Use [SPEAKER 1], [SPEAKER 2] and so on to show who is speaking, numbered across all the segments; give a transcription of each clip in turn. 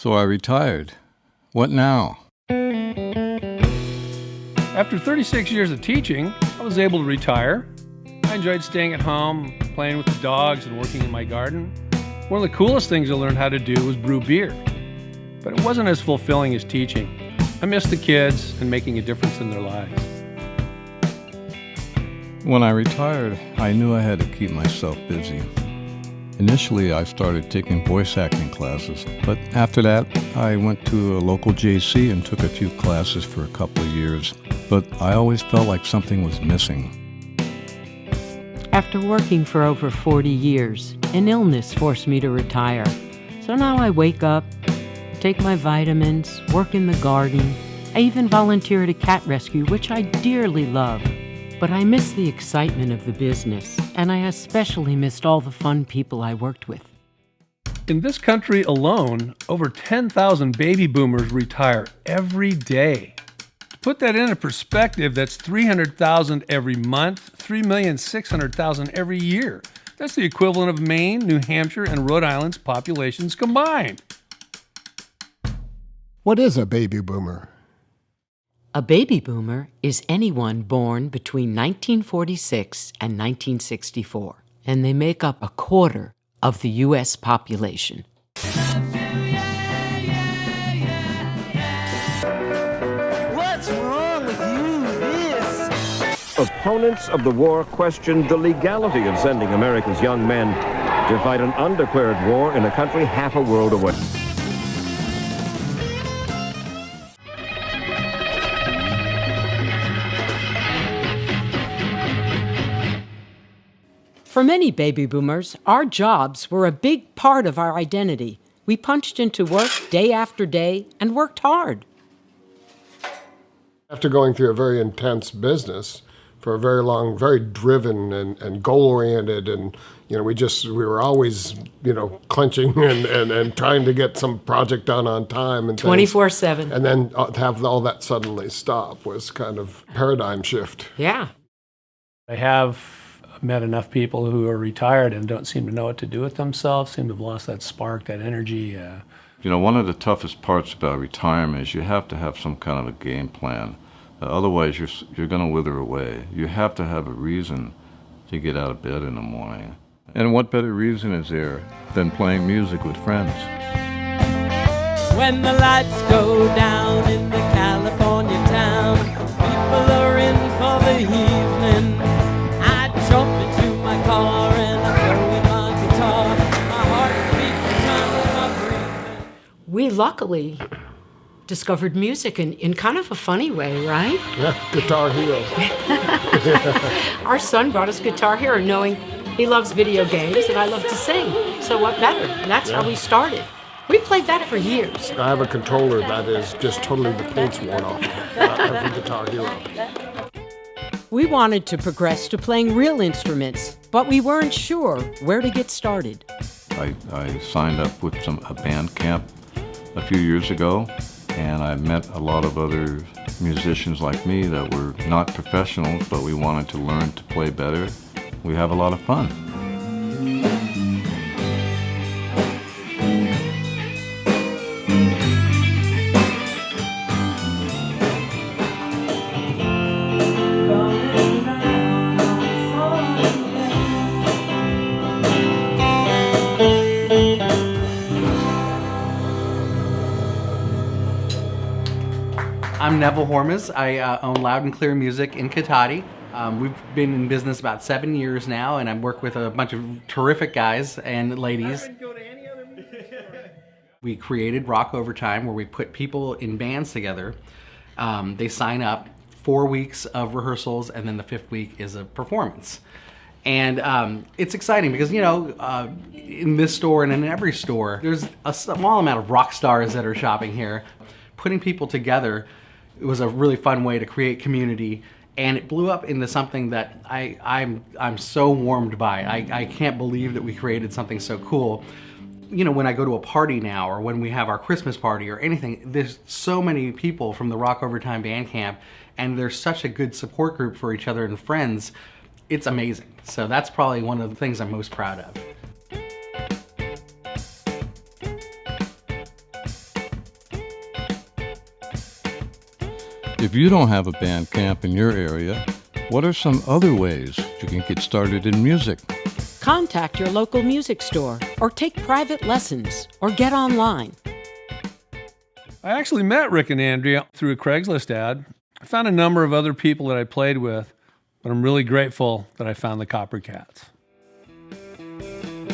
[SPEAKER 1] So I retired. What now?
[SPEAKER 2] After 36 years of teaching, I was able to retire. I enjoyed staying at home, playing with the dogs, and working in my garden. One of the coolest things I learned how to do was brew beer. But it wasn't as fulfilling as teaching. I missed the kids and making a difference in their lives.
[SPEAKER 1] When I retired, I knew I had to keep myself busy. Initially, I started taking voice acting classes, but after that, I went to a local JC and took a few classes for a couple of years. But I always felt like something was missing.
[SPEAKER 3] After working for over 40 years, an illness forced me to retire. So now I wake up, take my vitamins, work in the garden. I even volunteer at a cat rescue, which I dearly love. But I miss the excitement of the business, and I especially missed all the fun people I worked with.
[SPEAKER 2] In this country alone, over 10,000 baby boomers retire every day. To put that into perspective, that's 300,000 every month, 3,600,000 every year. That's the equivalent of Maine, New Hampshire, and Rhode Island's populations combined.
[SPEAKER 4] What is a baby boomer?
[SPEAKER 3] A baby boomer is anyone born between 1946 and 1964, and they make up a quarter of the U.S. population.
[SPEAKER 5] What's wrong with you? This?
[SPEAKER 6] Opponents of the war questioned the legality of sending America's young men to fight an undeclared war in a country half a world away.
[SPEAKER 3] For many baby boomers, our jobs were a big part of our identity. We punched into work day after day and worked hard.
[SPEAKER 4] After going through a very intense business for a very long, very driven and goal-oriented, and we were always clenching and trying to get some project done on time and
[SPEAKER 3] 24/7.
[SPEAKER 4] And then have all that suddenly stop was kind of paradigm shift.
[SPEAKER 3] Yeah.
[SPEAKER 2] I have met enough people who are retired and don't seem to know what to do with themselves, seem to have lost that spark, that energy.
[SPEAKER 1] One of the toughest parts about retirement is you have to have some kind of a game plan. Otherwise, you're going to wither away. You have to have a reason to get out of bed in the morning. And what better reason is there than playing music with friends?
[SPEAKER 5] When the lights go down in the California town, people are in for the evening. I jump into my car and I throw in my guitar. My heart beats time my breathing.
[SPEAKER 3] We luckily discovered music in kind of a funny way, right?
[SPEAKER 4] Yeah, Guitar Hero.
[SPEAKER 3] Our son brought us Guitar Hero knowing he loves video games and I love to sing. So what better? And that's how we started. We played that for years.
[SPEAKER 4] I have a controller that is just totally the paint's worn off of the Guitar Hero.
[SPEAKER 3] We wanted to progress to playing real instruments, but we weren't sure where to get started.
[SPEAKER 1] I signed up with a band camp a few years ago, and I met a lot of other musicians like me that were not professionals, but we wanted to learn to play better. We have a lot of fun.
[SPEAKER 7] I'm Neville Hormuz. I own Loud and Clear Music in Cotati. We've been in business about 7 years now, and I work with a bunch of terrific guys and ladies. We created Rock Overtime, where we put people in bands together. They sign up, 4 weeks of rehearsals, and then the 5th week is a performance. And it's exciting because, in this store and in every store, there's a small amount of rock stars that are shopping here. Putting people together, it was a really fun way to create community, and it blew up into something that I'm so warmed by. I can't believe that we created something so cool. When I go to a party now, or when we have our Christmas party or anything, there's so many people from the Rock Overtime Band Camp, and there's such a good support group for each other and friends. It's amazing. So that's probably one of the things I'm most proud of.
[SPEAKER 1] If you don't have a band camp in your area, what are some other ways you can get started in music?
[SPEAKER 3] Contact your local music store, or take private lessons, or get online.
[SPEAKER 2] I actually met Rick and Andrea through a Craigslist ad. I found a number of other people that I played with, but I'm really grateful that I found the Coppercats.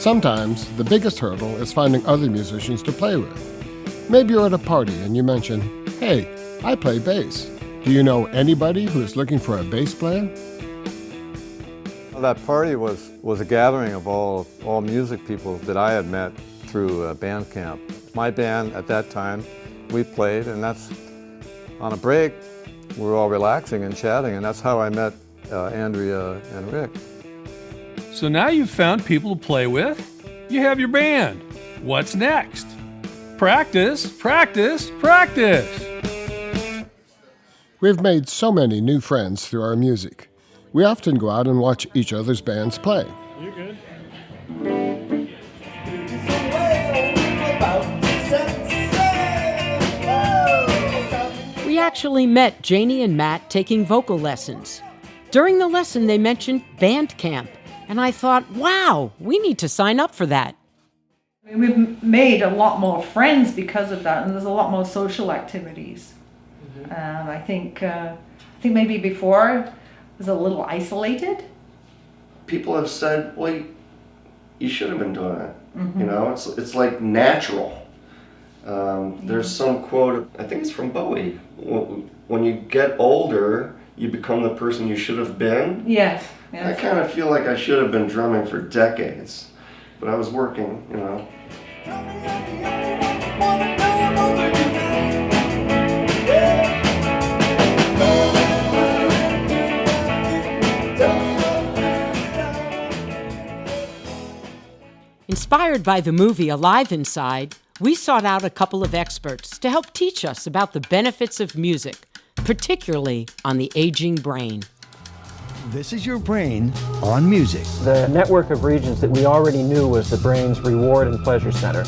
[SPEAKER 4] Sometimes the biggest hurdle is finding other musicians to play with. Maybe you're at a party and you mention, "Hey, I play bass. Do you know anybody who is looking for a bass player?"
[SPEAKER 8] Well, that party was a gathering of all music people that I had met through band camp. My band at that time, we played, and that's on a break, we were all relaxing and chatting, and that's how I met Andrea and Rick.
[SPEAKER 2] So now you've found people to play with. You have your band. What's next? Practice, practice, practice.
[SPEAKER 4] We've made so many new friends through our music. We often go out and watch each other's bands play.
[SPEAKER 2] You're good.
[SPEAKER 3] We actually met Janie and Matt taking vocal lessons. During the lesson, they mentioned band camp, and I thought, wow, we need to sign up for that.
[SPEAKER 9] We've made a lot more friends because of that, and there's a lot more social activities. I think maybe before it was a little isolated.
[SPEAKER 10] People have said, well, you should have been doing it. You know, it's like natural. There's some quote, I think it's from Bowie. When you get older, you become the person you should have been.
[SPEAKER 9] Yes.
[SPEAKER 10] I kind of feel like I should have been drumming for decades, but I was working, you know.
[SPEAKER 3] Inspired by the movie Alive Inside, we sought out a couple of experts to help teach us about the benefits of music, particularly on the aging brain.
[SPEAKER 11] This is your brain on music.
[SPEAKER 12] The network of regions that we already knew was the brain's reward and pleasure center.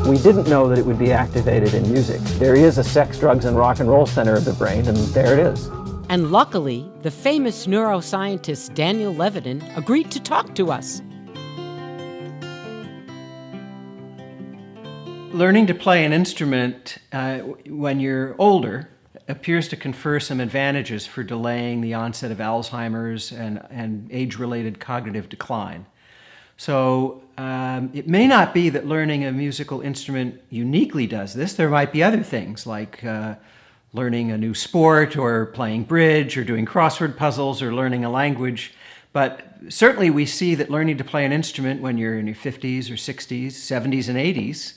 [SPEAKER 12] We didn't know that it would be activated in music. There is a sex, drugs, and rock and roll center of the brain, and there it is.
[SPEAKER 3] And luckily, the famous neuroscientist Daniel Levitin agreed to talk to us.
[SPEAKER 13] Learning to play an instrument when you're older appears to confer some advantages for delaying the onset of Alzheimer's and age-related cognitive decline. So it may not be that learning a musical instrument uniquely does this. There might be other things like learning a new sport or playing bridge or doing crossword puzzles or learning a language. But certainly we see that learning to play an instrument when you're in your 50s or 60s, 70s and 80s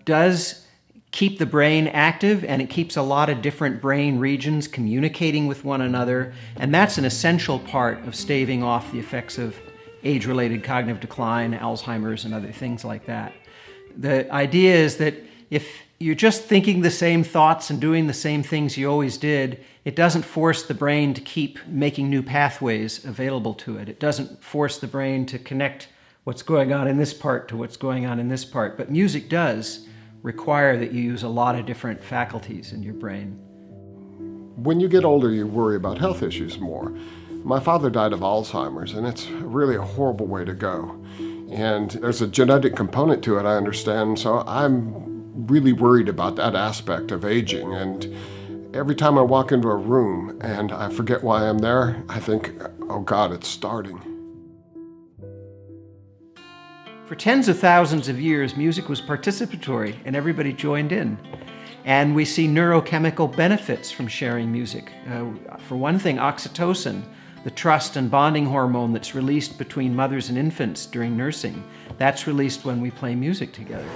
[SPEAKER 13] does keep the brain active, and it keeps a lot of different brain regions communicating with one another, and that's an essential part of staving off the effects of age-related cognitive decline, Alzheimer's, and other things like that. The idea is that if you're just thinking the same thoughts and doing the same things you always did, it doesn't force the brain to keep making new pathways available to it. It doesn't force the brain to connect what's going on in this part to what's going on in this part. But music does require that you use a lot of different faculties in your brain.
[SPEAKER 4] When you get older, you worry about health issues more. My father died of Alzheimer's, and it's really a horrible way to go. And there's a genetic component to it, I understand, so I'm really worried about that aspect of aging. And every time I walk into a room and I forget why I'm there, I think, oh God, it's starting.
[SPEAKER 13] For tens of thousands of years, music was participatory and everybody joined in. And we see neurochemical benefits from sharing music. For one thing, oxytocin, the trust and bonding hormone that's released between mothers and infants during nursing, that's released when we play music together.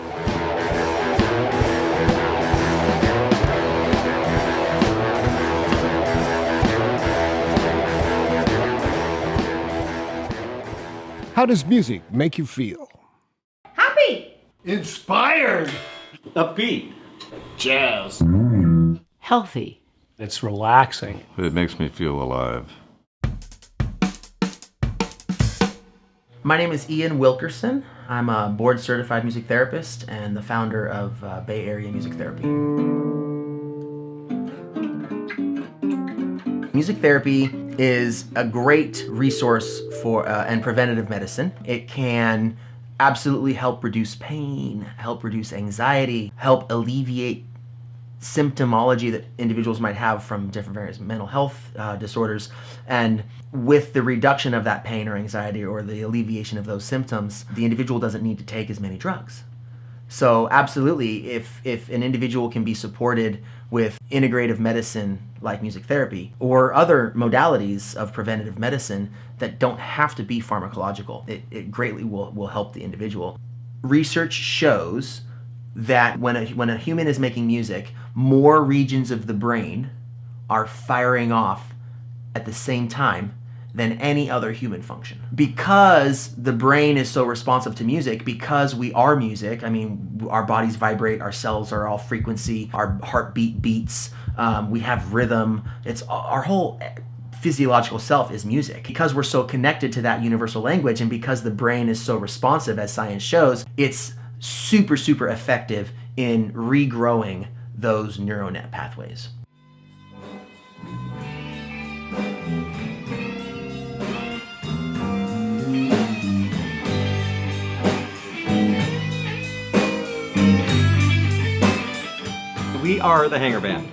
[SPEAKER 4] How does music make you feel?
[SPEAKER 9] Happy.
[SPEAKER 11] Inspired.
[SPEAKER 10] Upbeat.
[SPEAKER 11] Jazz.
[SPEAKER 3] Healthy.
[SPEAKER 2] It's relaxing.
[SPEAKER 1] It makes me feel alive.
[SPEAKER 14] My name is Ian Wilkerson. I'm a board-certified music therapist and the founder of Bay Area Music Therapy. Music therapy is a great resource for and preventative medicine. It can absolutely help reduce pain, help reduce anxiety, help alleviate symptomology that individuals might have from different various mental health disorders. And with the reduction of that pain or anxiety or the alleviation of those symptoms, the individual doesn't need to take as many drugs. So absolutely, if an individual can be supported with integrative medicine like music therapy or other modalities of preventative medicine that don't have to be pharmacological, it greatly will help the individual. Research shows that when a human is making music, more regions of the brain are firing off at the same time than any other human function. Because the brain is so responsive to music, because we are music, I mean, our bodies vibrate, our cells are all frequency, our heartbeat beats, we have rhythm, it's our whole physiological self is music. Because we're so connected to that universal language, and because the brain is so responsive, as science shows, it's super, super effective in regrowing those neural net pathways.
[SPEAKER 15] We are the Hanger Band.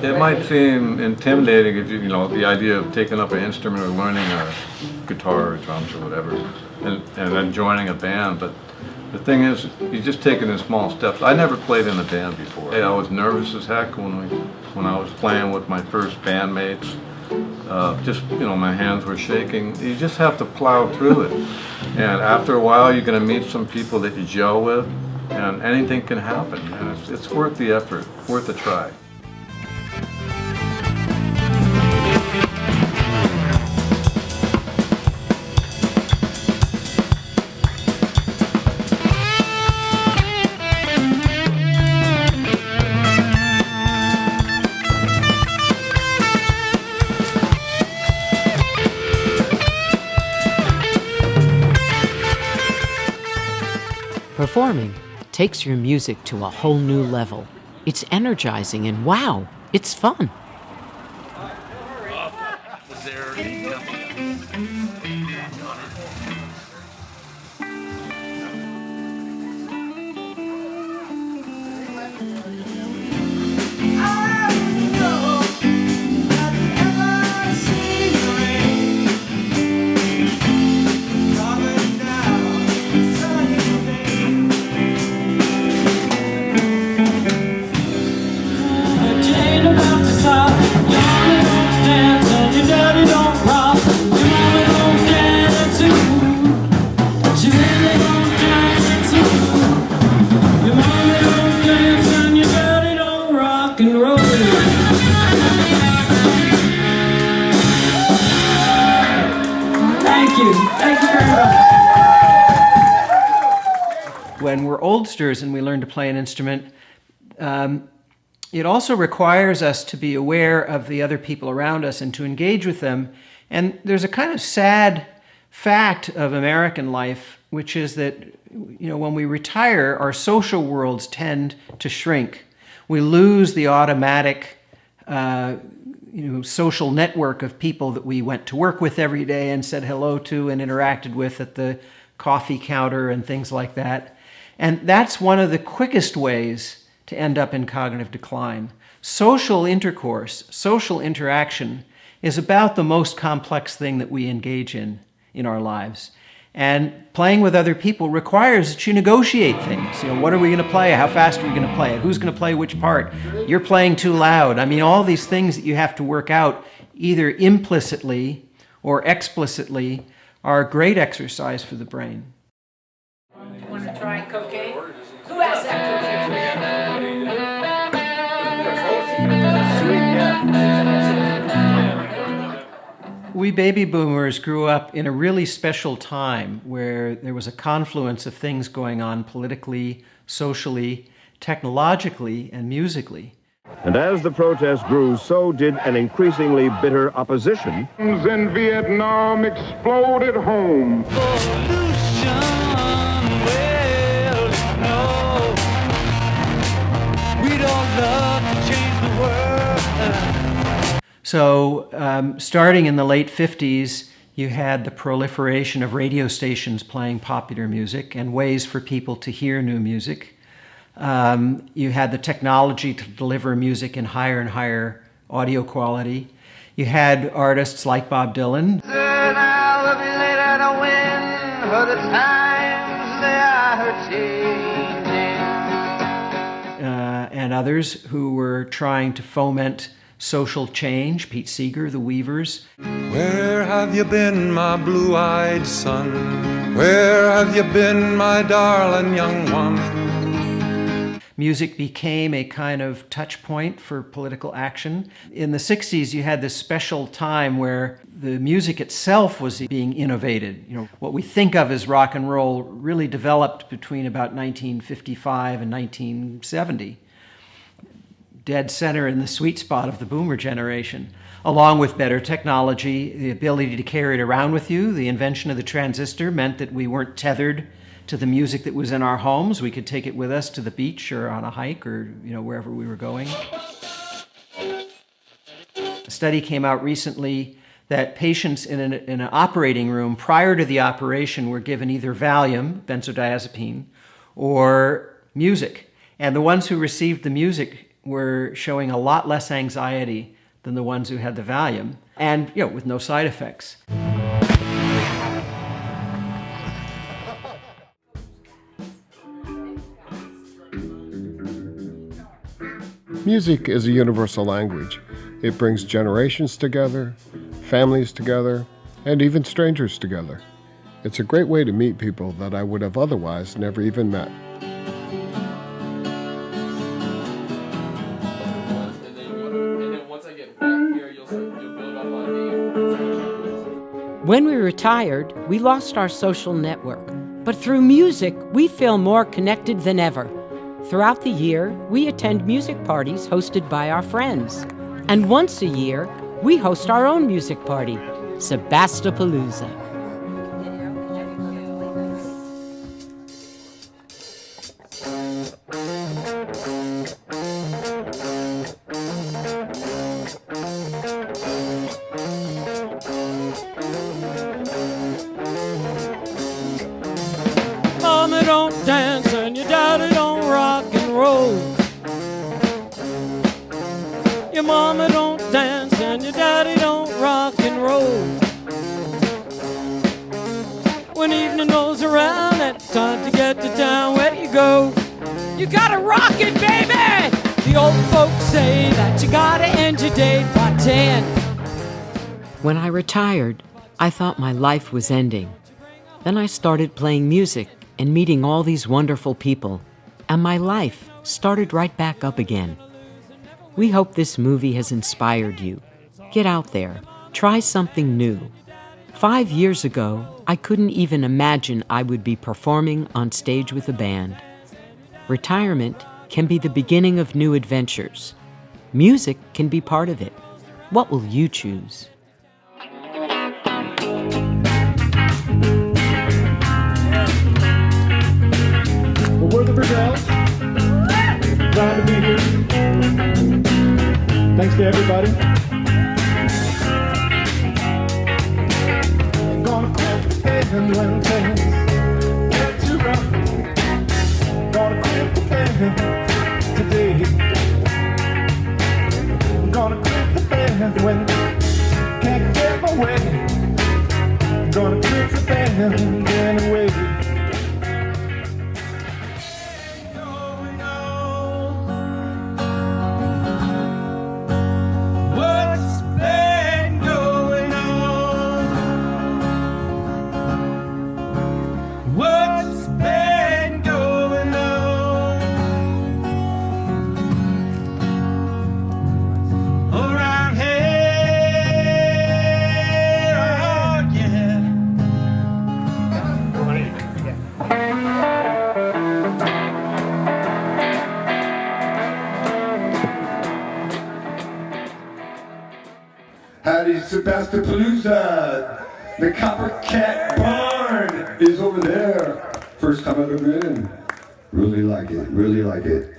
[SPEAKER 8] It might seem intimidating if you know, the idea of taking up an instrument or learning a guitar or drums or whatever, and then joining a band, but the thing is, you just take it in small steps. I never played in a band before. I was nervous as heck when I was playing with my first bandmates. My hands were shaking. You just have to plow through it. And after a while, you're going to meet some people that you gel with, and anything can happen. And it's worth the effort, worth a try.
[SPEAKER 3] Performing takes your music to a whole new level. It's energizing and wow, it's fun.
[SPEAKER 13] When we're oldsters and we learn to play an instrument, it also requires us to be aware of the other people around us and to engage with them. And there's a kind of sad fact of American life, which is that, when we retire, our social worlds tend to shrink. We lose the automatic social network of people that we went to work with every day and said hello to and interacted with at the coffee counter and things like that. And that's one of the quickest ways to end up in cognitive decline. Social intercourse, social interaction is about the most complex thing that we engage in our lives. And playing with other people requires that you negotiate things. What are we going to play? How fast are we going to play it? Who's going to play which part? You're playing too loud. I mean, all these things that you have to work out either implicitly or explicitly are a great exercise for the brain.
[SPEAKER 16] You want to try cocaine? Who has that cocaine?
[SPEAKER 13] We baby boomers grew up in a really special time where there was a confluence of things going on politically, socially, technologically, and musically.
[SPEAKER 6] And as the protest grew, so did an increasingly bitter opposition.
[SPEAKER 17] In Vietnam exploded home.
[SPEAKER 13] So starting in the late 50s, you had the proliferation of radio stations playing popular music and ways for people to hear new music. You had the technology to deliver music in higher and higher audio quality. You had artists like Bob Dylan. And others who were trying to foment social change, Pete Seeger, the Weavers.
[SPEAKER 18] Where have you been, my blue-eyed son? Where have you been, my darling young one?
[SPEAKER 13] Music became a kind of touch point for political action. In the 60s, you had this special time where the music itself was being innovated. You know, what we think of as rock and roll really developed between about 1955 and 1970. Dead center in the sweet spot of the boomer generation. Along with better technology, the ability to carry it around with you, the invention of the transistor meant that we weren't tethered to the music that was in our homes. We could take it with us to the beach or on a hike or wherever we were going. A study came out recently that patients in an operating room prior to the operation were given either Valium, benzodiazepine, or music. And the ones who received the music were showing a lot less anxiety than the ones who had the Valium, and with no side effects.
[SPEAKER 4] Music is a universal language. It brings generations together, families together, and even strangers together. It's a great way to meet people that I would have otherwise never even met.
[SPEAKER 3] When we retired, we lost our social network. But through music, we feel more connected than ever. Throughout the year, we attend music parties hosted by our friends. And once a year, we host our own music party, Sebastopolooza.
[SPEAKER 5] Mama don't dance and your daddy don't rock and roll. Your mama don't dance and your daddy don't rock and roll. When evening rolls around, it's time to get to town. Where do you go? You gotta rock it, baby! The old folks say that you gotta end your day by 10.
[SPEAKER 3] When I retired, I thought my life was ending. Then I started playing music and meeting all these wonderful people, and my life started right back up again. We hope this movie has inspired you. Get out there, try something new. 5 years ago, I couldn't even imagine I would be performing on stage with a band. Retirement can be the beginning of new adventures. Music can be part of it. What will you choose?
[SPEAKER 19] We're the Brazils. Glad to be here. Thanks to everybody. I'm gonna quit the band when things get too rough. Gonna quit the band today. I'm gonna quit the band when can't get my way. Gonna quit the band anyway.
[SPEAKER 20] Howdy, Sebastopolooza. The Copper Cat Barn is over there. First time I've ever been. Really like it, really like it.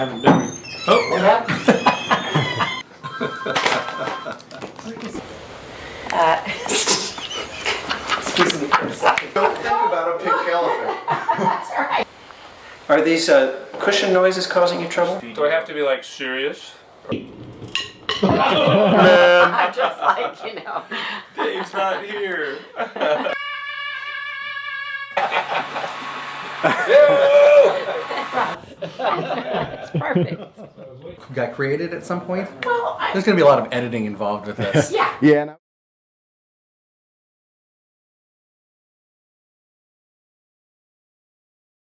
[SPEAKER 2] haven't been. Oh, what happened?
[SPEAKER 10] Excuse me for a second. Don't think about a pink elephant.
[SPEAKER 16] That's all right.
[SPEAKER 13] Are these cushion noises causing you trouble?
[SPEAKER 2] Do I have to be like serious?
[SPEAKER 16] I'm just like, you know.
[SPEAKER 2] Dave's not here.
[SPEAKER 16] It's perfect.
[SPEAKER 7] Got created at some point?
[SPEAKER 16] Well,
[SPEAKER 7] There's going to be a lot of editing involved with this.
[SPEAKER 16] Yeah.
[SPEAKER 10] Yeah.